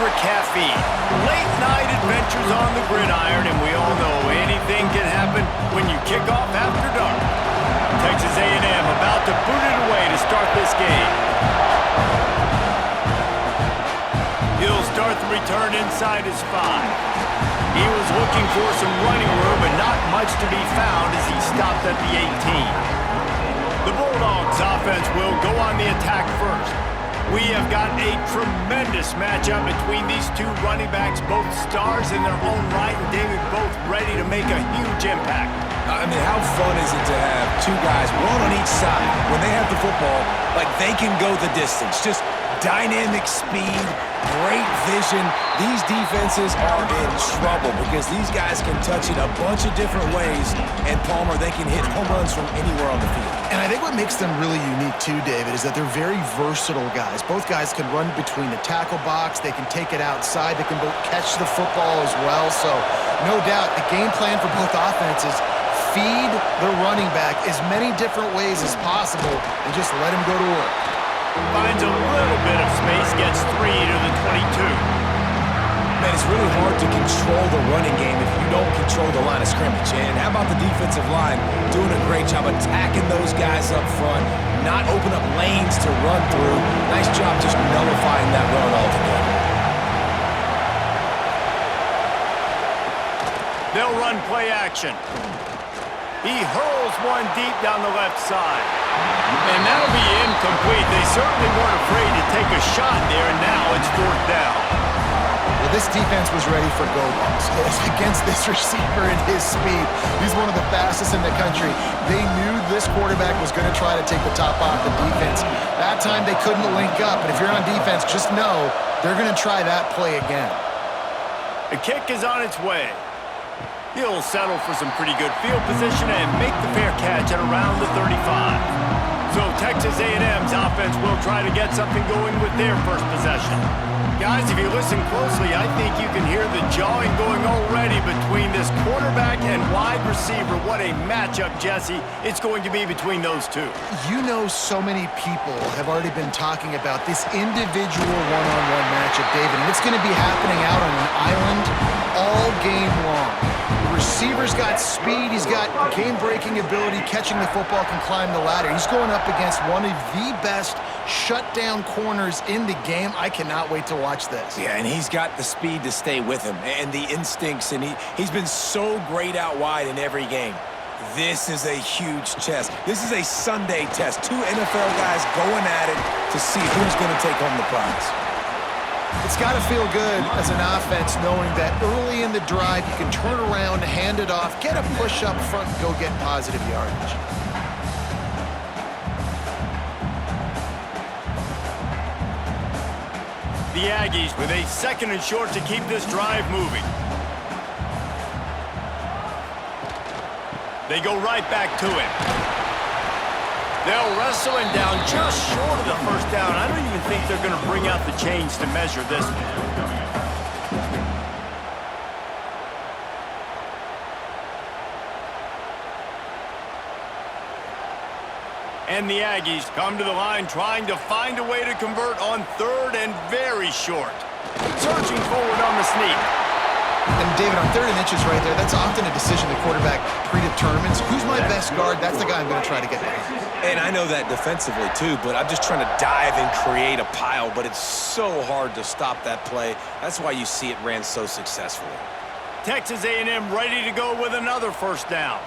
extra caffeine. Late night adventures on the gridiron, and we all know anything can happen when you kick off after dark. Texas A&M about to boot it away to start this game. He'll start the return inside his 5. He was looking for some running room, but not much to be found as he stopped at the 18. The Bulldogs offense will go on the attack first. We have got a tremendous matchup between these two running backs, both stars in their own right, and David, both ready to make a huge impact. I mean, how fun is it to have two guys, one on each side, when they have the football, like they can go the distance. Just dynamic speed, great vision. These defenses are in trouble because these guys can touch it a bunch of different ways, and Palmer, they can hit home runs from anywhere on the field. And I think what makes them really unique too, David, is that they're very versatile guys. Both guys can run between the tackle box. They can take it outside. They can both catch the football as well. So no doubt the game plan for both offenses, feed the running back as many different ways as possible and just let him go to work. Finds a little bit of space, gets 3 to the 22. Man, it's really hard to control the running game if you don't control the line of scrimmage. And how about the defensive line doing a great job attacking those guys up front, not open up lanes to run through. Nice job just nullifying that run altogether. They'll run play action. He hurls one deep down the left side. And that'll be incomplete. They certainly weren't afraid to take a shot there, and now it's 4th down. Well, this defense was ready for go balls against this receiver and his speed. He's one of the fastest in the country. They knew this quarterback was going to try to take the top off the defense. That time they couldn't link up, but if you're on defense, just know they're going to try that play again. The kick is on its way. He'll settle for some pretty good field position and make the fair catch at around the 35. So Texas A&M's offense will try to get something going with their first possession. Guys, if you listen closely, I think you can hear the jawing going already between this quarterback and wide receiver. What a matchup, Jesse, it's going to be between those two. You know, so many people have already been talking about this individual one-on-one matchup, David, and it's going to be happening out on an island all game long. The receiver's got speed, he's got game-breaking ability, catching the football, can climb the ladder. He's going up against one of the best shutdown corners in the game. I cannot wait to watch this. Yeah, and he's got the speed to stay with him and the instincts, and he's been so great out wide in every game. This is a huge test. This is a Sunday test. Two NFL guys going at it to see who's going to take home the prize. It's got to feel good as an offense knowing that early in the drive you can turn around, hand it off, get a push up front, and go get positive yardage. The Aggies with a 2nd and short to keep this drive moving. They go right back to him. They'll wrestle him down just short of the first down. I don't even think they're going to bring out the chains to measure this one. And the Aggies come to the line trying to find a way to convert on 3rd and very short. Surging forward on the sneak. And David, on 3rd and inches right there, that's often a decision the quarterback predetermines. Who's my best guard? That's the guy I'm going to try to get behind. And I know that defensively too, but I'm just trying to dive and create a pile, but it's so hard to stop that play. That's why you see it ran so successfully. Texas A&M ready to go with another 1st down.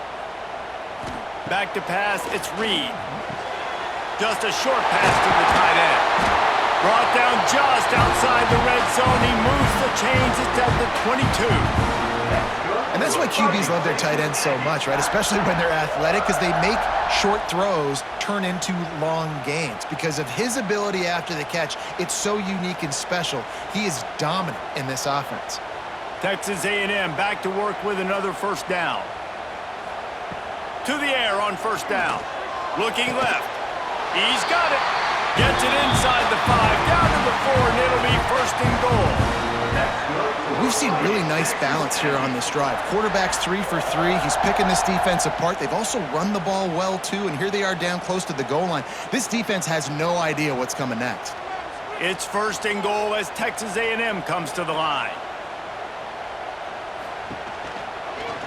Back to pass, it's Reed. Just a short pass to the tight end. Brought down just outside the red zone. He moves the chains. It's at the 22. And that's why QBs love their tight ends so much, right? Especially when they're athletic, because they make short throws turn into long gains. Because of his ability after the catch, it's so unique and special. He is dominant in this offense. Texas A&M back to work with another 1st down. To the air on 1st down. Looking left. He's got it. Gets it inside the 5, down to the 4, and it'll be 1st and goal. We've seen really nice balance here on this drive. Quarterback's 3 for 3. He's picking this defense apart. They've also run the ball well, too, and here they are down close to the goal line. This defense has no idea what's coming next. It's first and goal as Texas A&M comes to the line.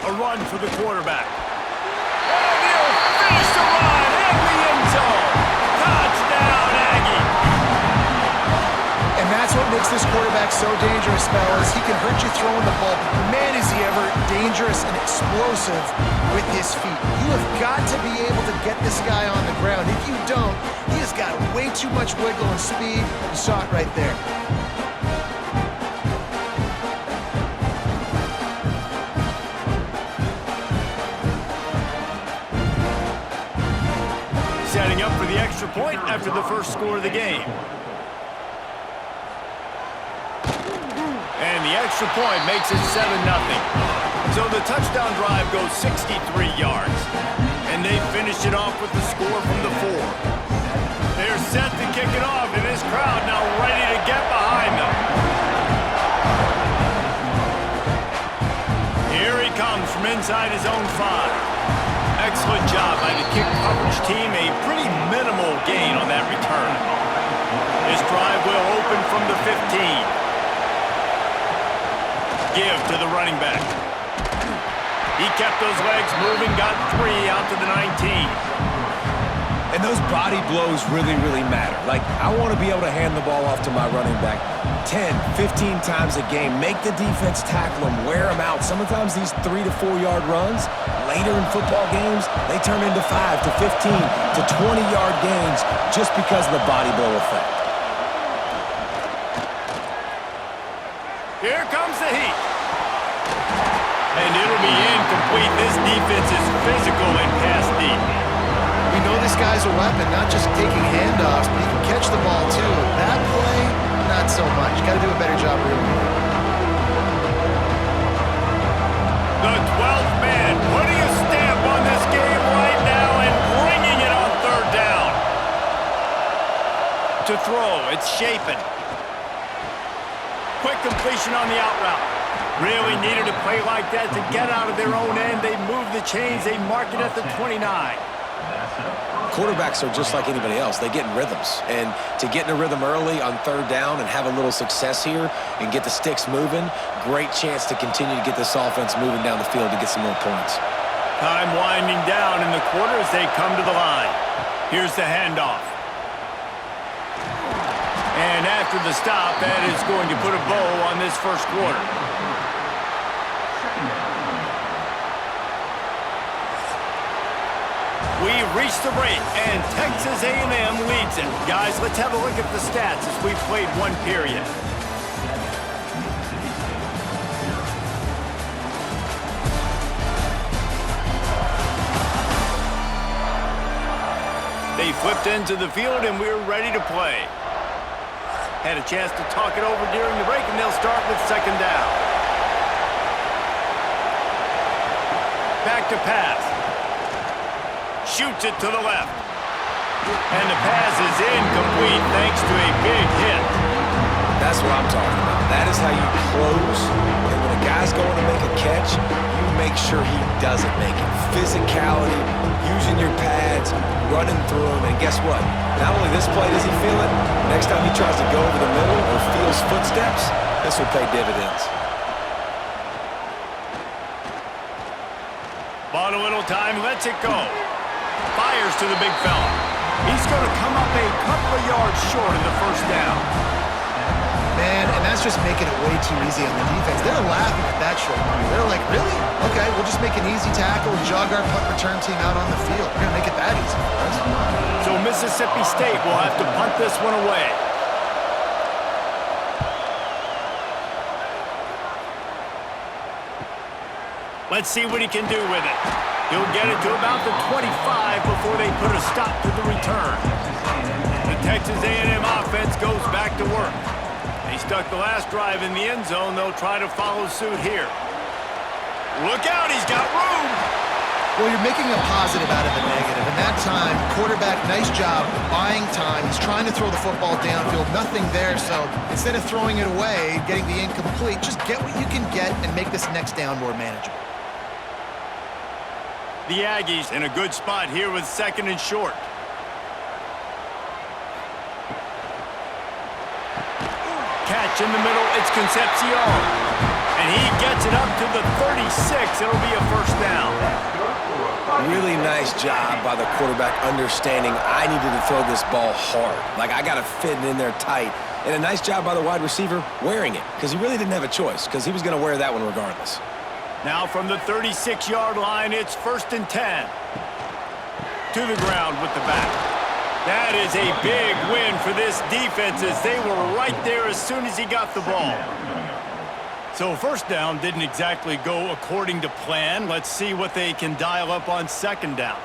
A run for the quarterback. And he'll finish the run in the end zone. Touchdown, Aggie. And that's what makes this quarterback so dangerous, fellas. He can hurt you throwing the ball, but man, is he ever dangerous and explosive with his feet. You have got to be able to get this guy on the ground. If you don't, he has got way too much wiggle and speed. You saw it right there. Setting up for the extra point after the first score of the game. And the extra point makes it 7-0. So the touchdown drive goes 63 yards. And they finish it off with the score from the 4. They're set to kick it off, and this crowd now ready to get behind them. Here he comes from inside his own 5. Excellent job by the kick coverage team. A pretty minimal gain on that return. This drive will open from the 15. Give to the running back. He kept those legs moving, got 3 out to the 19. And those body blows really, really matter. Like, I want to be able to hand the ball off to my running back 10, 15 times a game. Make the defense tackle them, wear them out. Sometimes these 3 to 4 yard runs, later in football games, they turn into 5 to 15 to 20 yard gains just because of the body blow effect. Here comes the heat. And it'll be incomplete. This defense is physical and pass deep. We know this guy's a weapon, not just taking handoffs, but he can catch the ball too. That play, not so much. Got to do a better job reeling it. The 12th man putting a stamp on this game right now and bringing it on third down. To throw, it's Shapen. Quick completion on the out route. Really needed a play like that to get out of their own end. They move the chains. They mark it at the 29. Quarterbacks are just like anybody else. They get in rhythms. And to get in a rhythm early on third down and have a little success here and get the sticks moving, great chance to continue to get this offense moving down the field to get some more points. Time winding down in the quarter as they come to the line. Here's the handoff. And after the stop, that is going to put a bow on this first quarter. We reach the break, and Texas A&M leads it. Guys, let's have a look at the stats as we've played one period. They flipped into the field, and we're ready to play. Had a chance to talk it over during the break, and they'll start with second down. Back to pass. Shoots it to the left. And the pass is incomplete thanks to a big hit. That's what I'm talking about. That is how you close. And when a guy's going to make a catch, you make sure he doesn't make it. Physicality, using your pads, running through them. And guess what? Not only this play does he feel it, next time he tries to go over the middle or feels footsteps, this will pay dividends. Bought a little time, lets it go. Fires to the big fella. He's going to come up a couple of yards short of the first down. Man, and that's just making it way too easy on the defense. They're laughing at that short number. They're like, really? Okay, we'll just make an easy tackle and jog our punt return team out on the field. We're going to make it that easy for us. So Mississippi State will have to punt this one away. Let's see what he can do with it. He'll get it to about the 25 before they put a stop to the return. The Texas A&M offense goes back to work. They stuck the last drive in the end zone. They'll try to follow suit here. Look out, he's got room. Well, you're making a positive out of a negative. And that time, quarterback, nice job buying time. He's trying to throw the football downfield. Nothing there, so instead of throwing it away, getting the incomplete, just get what you can get and make this next down more manageable. The Aggies in a good spot here with second and short. catch in the middle. It's Concepcion. And he gets it up to the 36. It'll be a first down. Really nice job by the quarterback understanding I needed to throw this ball hard. Like, I got to fit it in there tight. And a nice job by the wide receiver wearing it, because he really didn't have a choice, because he was going to wear that one regardless. Now from the 36-yard line, it's 1st and 10. To the ground with the back. That is a big win for this defense as they were right there as soon as he got the ball. So first down didn't exactly go according to plan. Let's see what they can dial up on second down.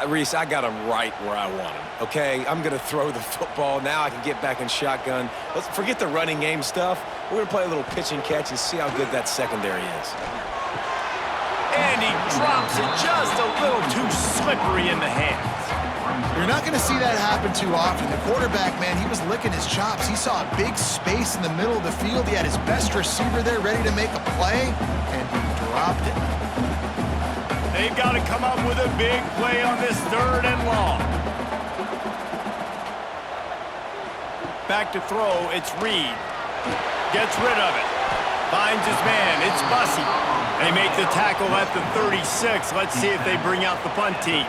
Reese, I got him right where I want him, okay? I'm going to throw the football. Now I can get back in shotgun. Let's forget the running game stuff. We're going to play a little pitch and catch and see how good that secondary is. And he drops it just a little too slippery in the hands. You're not going to see that happen too often. The quarterback, man, he was licking his chops. He saw a big space in the middle of the field. He had his best receiver there ready to make a play, and he dropped it. They've got to come up with a big play on this 3rd and long. Back to throw, it's Reed. Gets rid of it. Finds his man, it's Bussey. They make the tackle at the 36. Let's see if they bring out the punt team.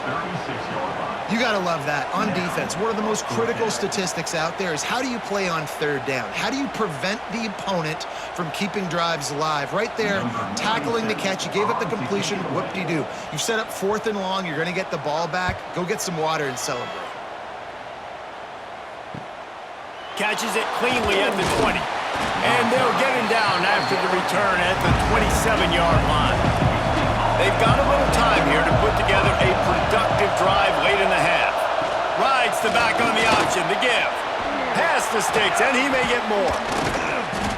You got to love that. On defense, one of the most critical statistics out there is how do you play on 3rd down? How do you prevent the opponent from keeping drives alive? Right there, tackling the catch. You gave up the completion. Whoop-de-doo. You've set up 4th and long. You're going to get the ball back. Go get some water and celebrate. Catches it cleanly at the 20. And they'll get him down after the return at the 27-yard line. They've got a little time here to put together a productive drive late in the half. Rides the back on the option, the give. Pass the sticks, and he may get more.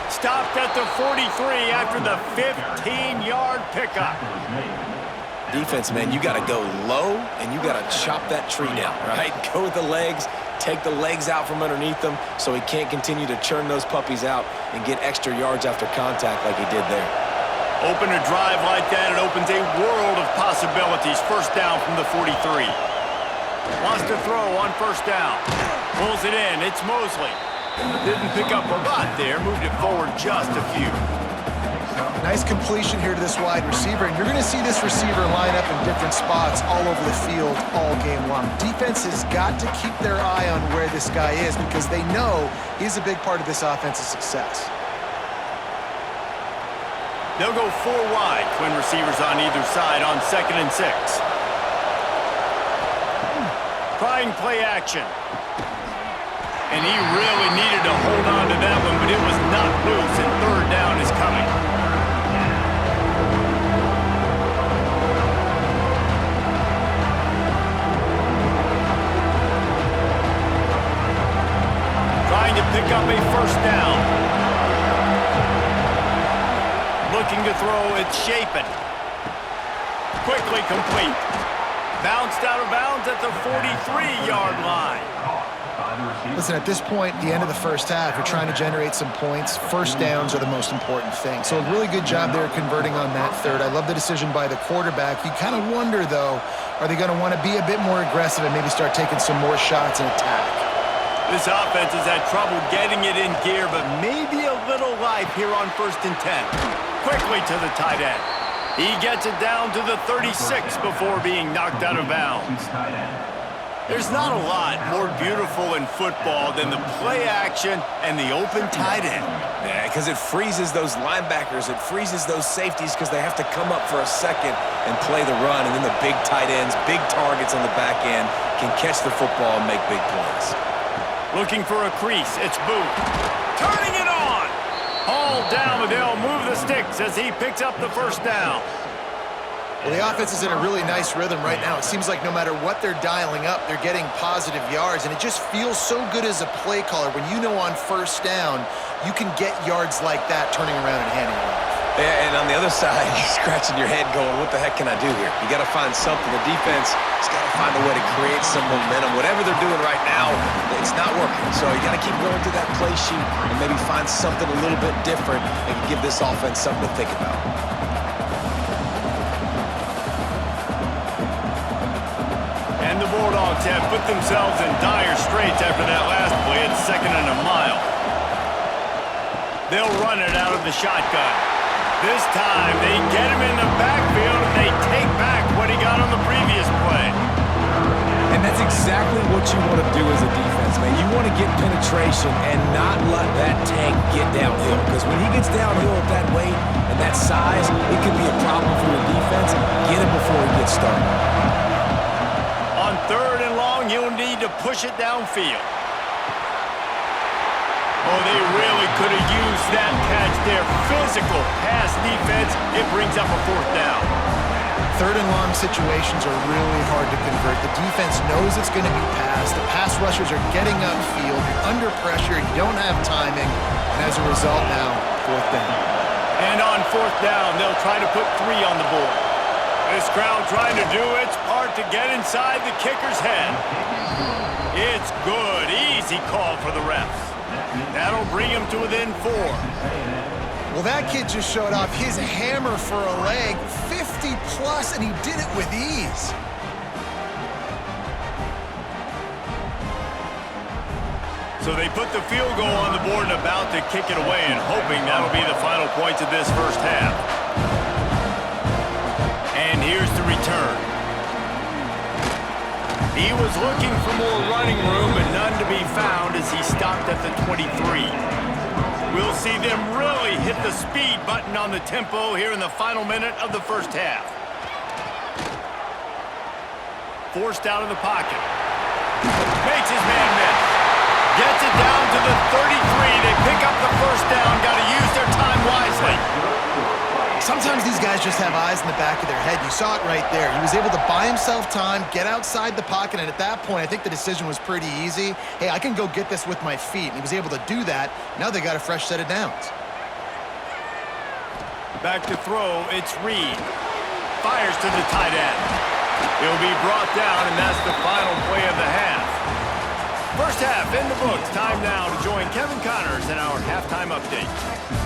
Stopped at the 43 after the 15-yard pickup. Defense, man, you got to go low, and you got to chop that tree down, right? Go with the legs, take the legs out from underneath them so he can't continue to churn those puppies out and get extra yards after contact like he did there. Open a drive like that, it opens a world of possibilities. First down from the 43. Wants to throw on first down. Pulls it in, it's Mosley. Didn't pick up a lot there, moved it forward just a few. Nice completion here to this wide receiver, and you're going to see this receiver line up in different spots all over the field all game long. Defense has got to keep their eye on where this guy is because they know he's a big part of this offense's success. They'll go 4 wide, twin receivers on either side on 2nd and 6. Trying play action. And he really needed to hold on to that one, but it was not loose, and 3rd down is coming. Trying to pick up a first down. Looking to throw, it's Shapen. Quickly complete. Bounced out of bounds at the 43-yard line. Listen, at this point, the end of the first half, you're trying to generate some points. First downs are the most important thing. So a really good job there converting on that 3rd. I love the decision by the quarterback. You kind of wonder, though, are they going to want to be a bit more aggressive and maybe start taking some more shots and attack? This offense has had trouble getting it in gear, but maybe a little life here on 1st and 10. Quickly to the tight end. He gets it down to the 36 before being knocked out of bounds. There's not a lot more beautiful in football than the play action and the open tight end. Yeah, because it freezes those linebackers. It freezes those safeties because they have to come up for a second and play the run. And then the big tight ends, big targets on the back end can catch the football and make big plays. Looking for a crease, it's Booth. Turning it on! Hauled down, and they'll move the sticks as he picks up the first down. Well, the offense is in a really nice rhythm right now. It seems like no matter what they're dialing up, they're getting positive yards, and it just feels so good as a play caller when you know on first down you can get yards like that turning around and handing it off. Yeah, and on the other side, you're scratching your head going, what the heck can I do here? You got to find something. The defense has got to find a way to create some momentum. Whatever they're doing right now, it's not working. So you got to keep going through that play sheet and maybe find something a little bit different and give this offense something to think about. And the Bulldogs have put themselves in dire straits after that last play at 2nd and a mile. They'll run it out of the shotgun. This time, they get him in the backfield, and they take back what he got on the previous play. And that's exactly what you want to do as a defense, man. You want to get penetration and not let that tank get downhill. Because when he gets downhill at that weight and that size, it can be a problem for your defense. Get him before he gets started. On 3rd and long, you'll need to push it downfield. Oh, they really could have used that catch there. Physical pass defense. It brings up a 4th down. 3rd and long situations are really hard to convert. The defense knows it's going to be passed. The pass rushers are getting upfield. You're under pressure. You don't have timing. And as a result now, 4th down. And on 4th down, they'll try to put 3 on the board. This crowd trying to do its part to get inside the kicker's head. It's good. Easy call for the refs. That'll bring him to within 4. Well, that kid just showed off his hammer for a leg, 50-plus, and he did it with ease. So they put the field goal on the board and about to kick it away, and hoping that'll be the final points of this first half. And here's the return. He was looking for more running room, but none to be found as he stopped at the 23. We'll see them really hit the speed button on the tempo here in the final minute of the first half. Forced out of the pocket. Makes his man miss. Gets it down to the 33. They pick up the first down. Got to use their time wisely. Sometimes these guys just have eyes in the back of their head. You saw it right there. He was able to buy himself time, get outside the pocket, and at that point, I think the decision was pretty easy. Hey, I can go get this with my feet. And he was able to do that. Now they got a fresh set of downs. Back to throw, it's Reed. Fires to the tight end. He'll be brought down, and that's the final play of the half. First half in the books. Time now to join Kevin Connors in our halftime update.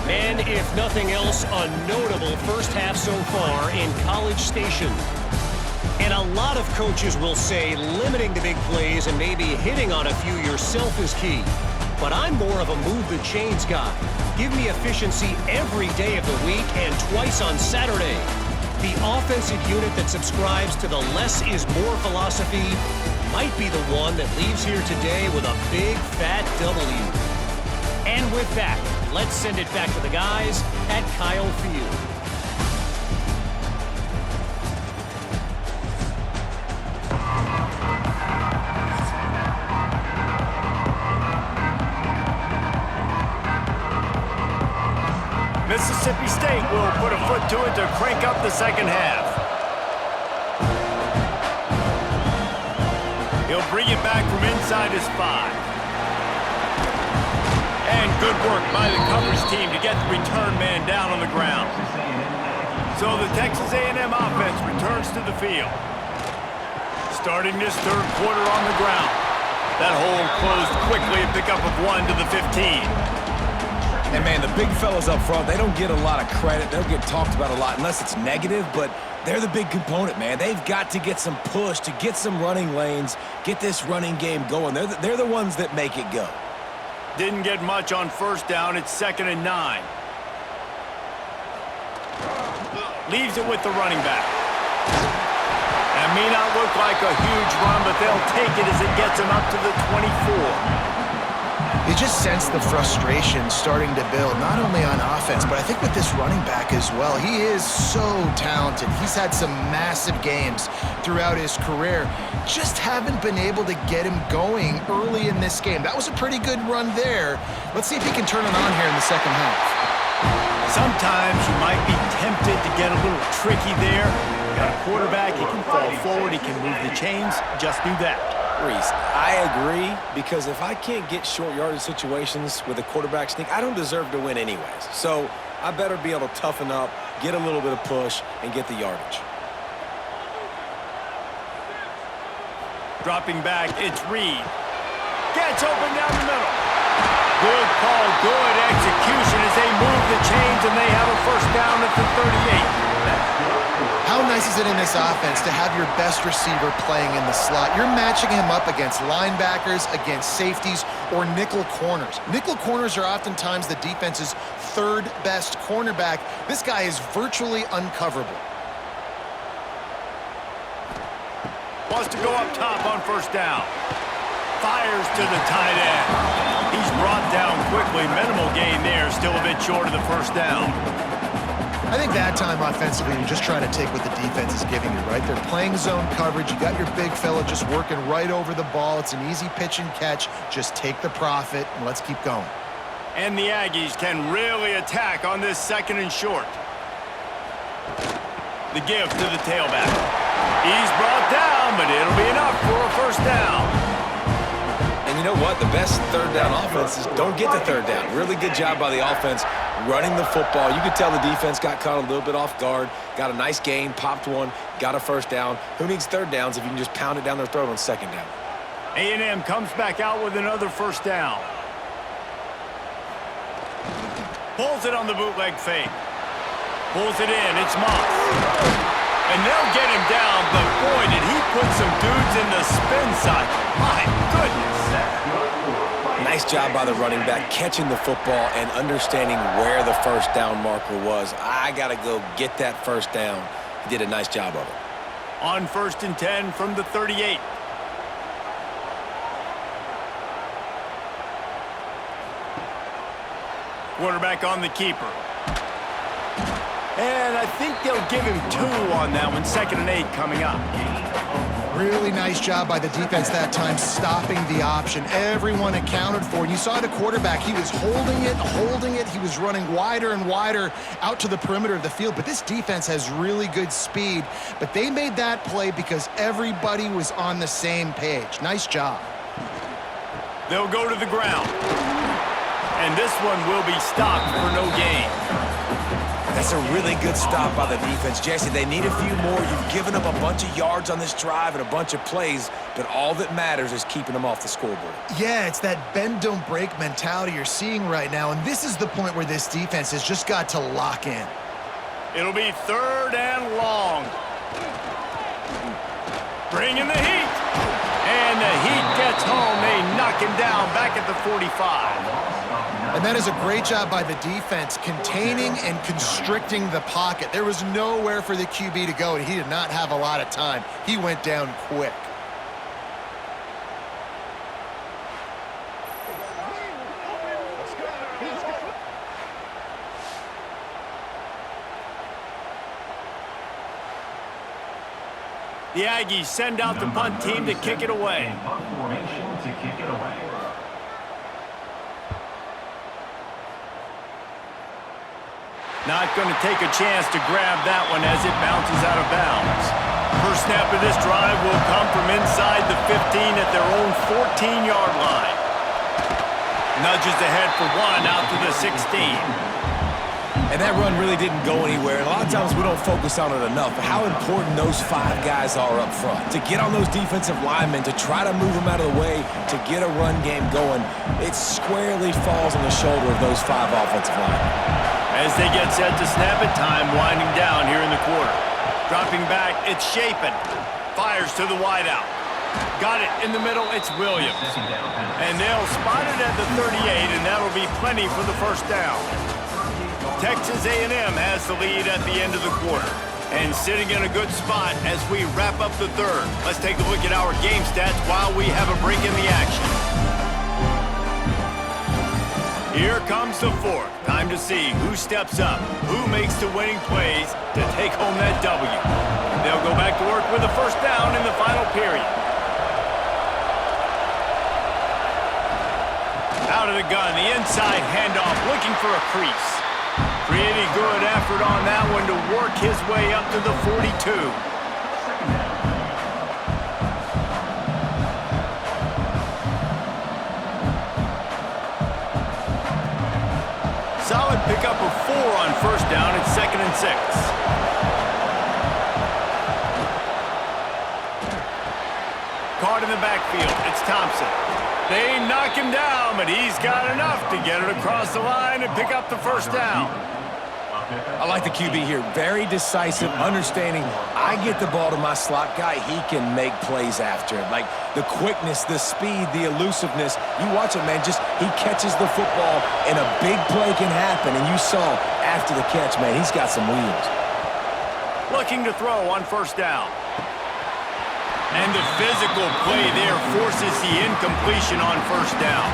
And if nothing else, a notable first half so far in College Station. And a lot of coaches will say limiting the big plays and maybe hitting on a few yourself is key. But I'm more of a move the chains guy. Give me efficiency every day of the week and twice on Saturday. The offensive unit that subscribes to the less is more philosophy might be the one that leaves here today with a big fat W. And with that, let's send it back to the guys at Kyle Field. Mississippi State will put a foot to it to crank up the second half. He'll bring it back from inside his 5. And good work by the coverage team to get the return man down on the ground. So the Texas A&M offense returns to the field. Starting this third quarter on the ground. That hole closed quickly, a pickup of 1 to the 15. And, man, the big fellas up front, they don't get a lot of credit. They don't get talked about a lot unless it's negative, but they're the big component, man. They've got to get some push, to get some running lanes, get this running game going. They're the ones that make it go. Didn't get much on first down. It's 2nd and 9. Leaves it with the running back. That may not look like a huge run, but they'll take it as it gets him up to the 24. You just sense the frustration starting to build, not only on offense, but I think with this running back as well. He is so talented. He's had some massive games throughout his career. Just haven't been able to get him going early in this game. That was a pretty good run there. Let's see if he can turn it on here in the second half. Sometimes you might be tempted to get a little tricky there. Got a quarterback, he can fall forward, he can move the chains. Just do that. Reese, I agree, because if I can't get short yardage situations with a quarterback sneak, I don't deserve to win anyways. So I better be able to toughen up, get a little bit of push, and get the yardage. Dropping back, it's Reed. Gets open down the middle. Good call, good execution as they move the chains and they have a first down at the 38. How nice is it in this offense to have your best receiver playing in the slot? You're matching him up against linebackers, against safeties, or nickel corners. Nickel corners are oftentimes the defense's third best cornerback. This guy is virtually uncoverable. Wants to go up top on first down. Fires to the tight end. He's brought down quickly. Minimal gain there. Still a bit short of the first down. I think that time offensively, you're just trying to take what the defense is giving you, right? They're playing zone coverage. You got your big fella just working right over the ball. It's an easy pitch and catch. Just take the profit, and let's keep going. And the Aggies can really attack on this second and short. The give to the tailback. He's brought down, but it'll be enough for a first down. And you know what? The best third down offenses don't get the third down. Really good job by the offense running the football. You could tell the defense got caught a little bit off guard, got a nice gain, popped one, got a first down. Who needs third downs if you can just pound it down their throat on second down? A&M comes back out with another first down. Pulls it on the bootleg fake. Pulls it in. It's Moss. And they'll get him down, but boy, did he put some dudes in the spin cycle. My goodness. Nice job by the running back, catching the football and understanding where the first down marker was. I got to go get that first down. He did a nice job of it. On 1st and 10 from the 38. Quarterback on the keeper. And I think they'll give him 2 on that one. 2nd and 8 coming up. Really nice job by the defense that time, stopping the option. Everyone accounted for. You saw the quarterback. He was holding it. He was running wider and wider out to the perimeter of the field. But this defense has really good speed. But they made that play because everybody was on the same page. Nice job. They'll go to the ground. And this one will be stopped for no gain. That's a really good stop by the defense. Jesse, they need a few more. You've given up a bunch of yards on this drive and a bunch of plays, but all that matters is keeping them off the scoreboard. Yeah, it's that bend, don't break mentality you're seeing right now, and this is the point where this defense has just got to lock in. It'll be 3rd and long. Bringing the heat. And the heat gets home. They knock him down back at the 45. And that is a great job by the defense, containing and constricting the pocket. There was nowhere for the QB to go, and he did not have a lot of time. He went down quick. The Aggies send out the punt team to kick it away. Not going to take a chance to grab that one as it bounces out of bounds. First snap of this drive will come from inside the 15 at their own 14-yard line. Nudges ahead for 1 out to the 16. And that run really didn't go anywhere. And a lot of times we don't focus on it enough, but how important those 5 guys are up front. To get on those defensive linemen, to try to move them out of the way, to get a run game going, it squarely falls on the shoulder of those 5 offensive linemen. As they get set to snap it, time winding down here in the quarter. Dropping back, it's Shapen. Fires to the wideout. Got it in the middle, it's Williams. And they'll spot it at the 38, and that'll be plenty for the first down. Texas A&M has the lead at the end of the quarter. And sitting in a good spot as we wrap up the 3rd. Let's take a look at our game stats while we have a break in the action. Here comes the 4th. Time to see who steps up, who makes the winning plays to take home that W. They'll go back to work with a first down in the final period. Out of the gun, the inside handoff, looking for a crease. Pretty good effort on that one to work his way up to the 42. Solid pickup of 4 on first down. It's 2nd and 6. Caught in the backfield. It's Thompson. They knock him down, but he's got enough to get it across the line and pick up the first down. I like the QB here. Very decisive, understanding I get the ball to my slot guy, he can make plays after it. Like the quickness, the speed, the elusiveness. You watch it, man, just he catches the football and a big play can happen. And you saw after the catch, man, he's got some wheels. Looking to throw on first down. And the physical play there forces the incompletion on first down.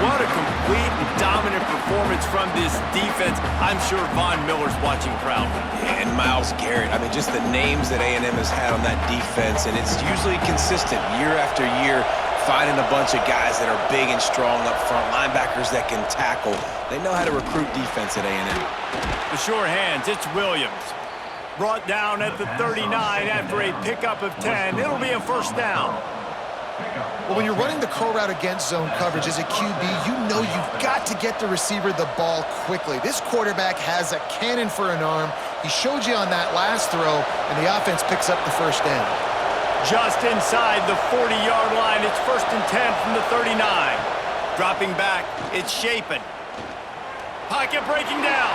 What a complete and dominant performance from this defense. I'm sure Von Miller's watching proudly. And Myles Garrett, I mean, just the names that A&M has had on that defense, and it's usually consistent year after year, finding a bunch of guys that are big and strong up front, linebackers that can tackle. They know how to recruit defense at A&M. The sure hands, it's Williams. Brought down at the 39 after a pickup of 10. It'll be a first down. Well, when you're running the curl route against zone coverage as a QB, you know you've got to get the receiver the ball quickly. This quarterback has a cannon for an arm. He showed you on that last throw, and the offense picks up the first down. Just inside the 40-yard line, it's 1st and 10 from the 39. Dropping back, it's Shapen. Pocket breaking down.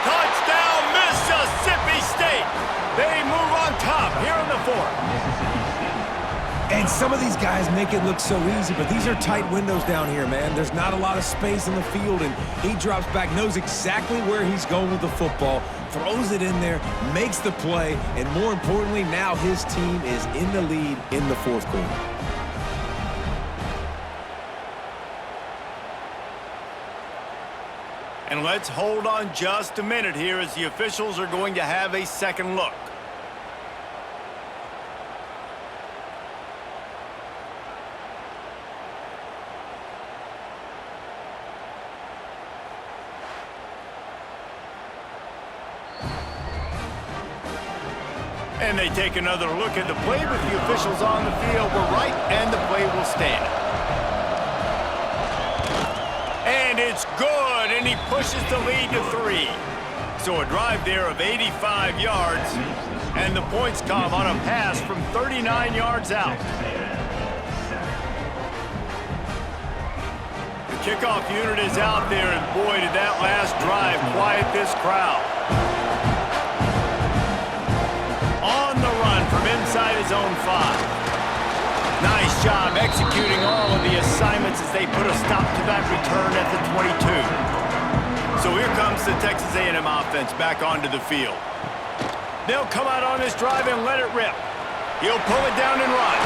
Touchdown, Mississippi State. They move on top here in the 4th. And some of these guys make it look so easy, but these are tight windows down here, man. There's not a lot of space in the field, and he drops back, knows exactly where he's going with the football, throws it in there, makes the play, and more importantly, now his team is in the lead in the 4th quarter. And let's hold on just a minute here as the officials are going to have a second look. And they take another look at the play with the officials on the field. We're right, and the play will stand. And it's good, and he pushes the lead to 3. So a drive there of 85 yards, and the points come on a pass from 39 yards out. The kickoff unit is out there, and boy, did that last drive quiet this crowd. On the run from inside his own 5. Nice job executing all of the assignments as they put a stop to that return at the 22. So here comes the Texas A&M offense back onto the field. They'll come out on this drive and let it rip. He'll pull it down and run.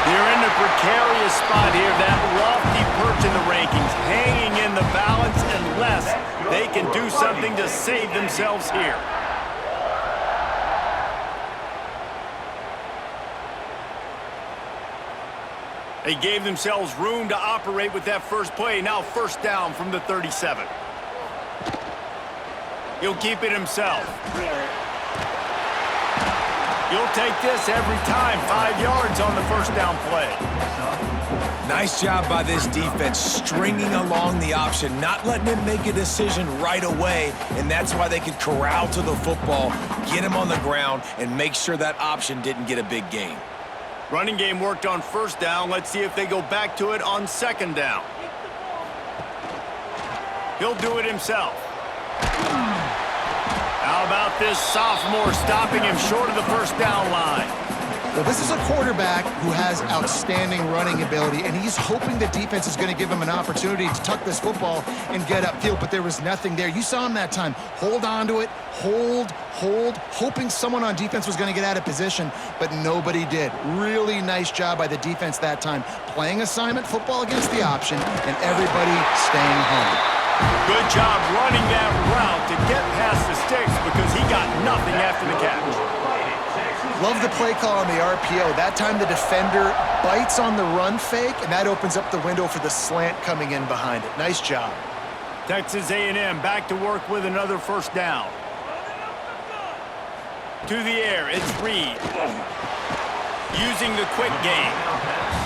They're in a precarious spot here, that lofty perch in the rankings, hanging in the balance unless they can do something to save themselves here. They gave themselves room to operate with that first play. Now first down from the 37. He'll keep it himself. He'll take this every time. 5 yards on the first down play. Nice job by this defense, stringing along the option, not letting him make a decision right away, and that's why they could corral to the football, get him on the ground, and make sure that option didn't get a big gain. Running game worked on first down. Let's see if they go back to it on second down. He'll do it himself. How about this sophomore stopping him short of the first down line? Well, this is a quarterback who has outstanding running ability, and he's hoping the defense is going to give him an opportunity to tuck this football and get upfield, but there was nothing there. You saw him that time. Hold on to it, hold, hoping someone on defense was going to get out of position, but nobody did. Really nice job by the defense that time, playing assignment football against the option, and everybody staying home. Good job running that route to get past the sticks because he got nothing after the catch. Love the play call on the RPO. That time the defender bites on the run fake, and that opens up the window for the slant coming in behind it. Nice job. Texas A&M back to work with another first down. To the air, it's Reed. Using the quick game.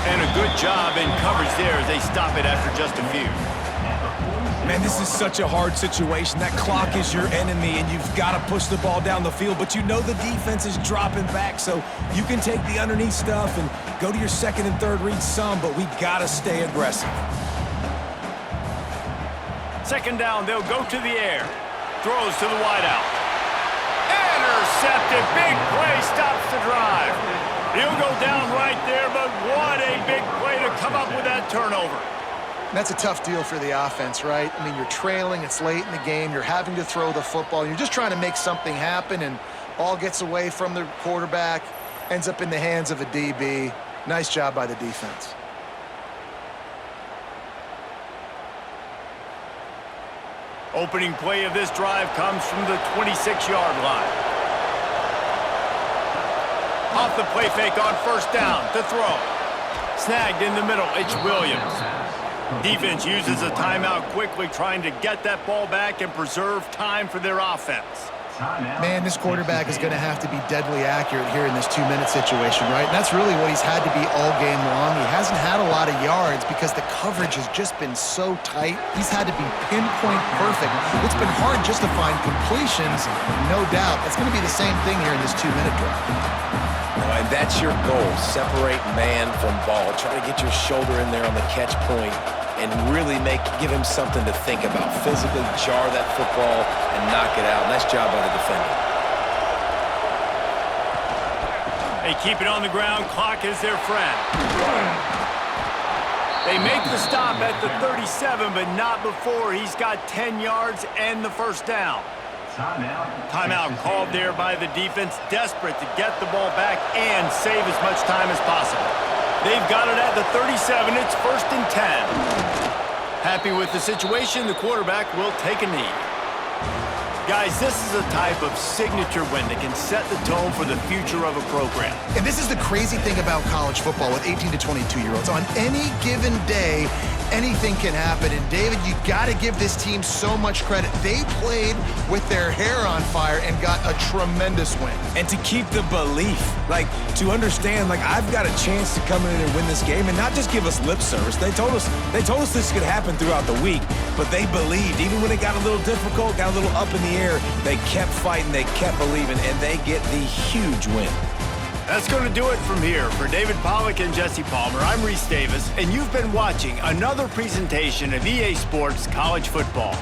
And a good job in coverage there as they stop it after just a few. Man, this is such a hard situation. That clock is your enemy, and you've got to push the ball down the field, but you know the defense is dropping back, so you can take the underneath stuff and go to your second and third read some, but we got to stay aggressive. Second down, they'll go to the air. Throws to the wideout. Intercepted. Big play stops the drive. He'll go down right there, but what a big play to come up with that turnover. That's a tough deal for the offense, right? I mean, you're trailing, it's late in the game, you're having to throw the football, you're just trying to make something happen, and ball gets away from the quarterback, ends up in the hands of a DB. Nice job by the defense. Opening play of this drive comes from the 26-yard line. Off the play fake on first down to throw. Snagged in the middle, it's Williams. Defense uses a timeout quickly, trying to get that ball back and preserve time for their offense. Man, this quarterback is going to have to be deadly accurate here in this 2-minute situation, right? And that's really what he's had to be all game long. He hasn't had a lot of yards because the coverage has just been so tight. He's had to be pinpoint perfect. It's been hard just to find completions, no doubt. It's going to be the same thing here in this 2-minute drive. And that's your goal. Separate man from ball. Try to get your shoulder in there on the catch point and really give him something to think about. Physically jar that football and knock it out. Nice job by the defender. They keep it on the ground. Clock is their friend. They make the stop at the 37, but not before he's got 10 yards and the first down. Timeout called there by the defense, desperate to get the ball back and save as much time as possible. They've got it at the 37. It's 1st and 10. Happy with the situation, the quarterback will take a knee. Guys, this is a type of signature win that can set the tone for the future of a program. And this is the crazy thing about college football with 18 to 22-year-olds. On any given day, anything can happen. And David, you got to give this team so much credit. They played with their hair on fire and got a tremendous win. And to keep the belief, to understand, I've got a chance to come in and win this game and not just give us lip service. They told us this could happen throughout the week, but they believed. Even when it got a little difficult, got a little up in the air, they kept fighting, they kept believing, and they get the huge win. That's going to do it from here. For David Pollack and Jesse Palmer, I'm Reese Davis, and you've been watching another presentation of EA Sports College Football.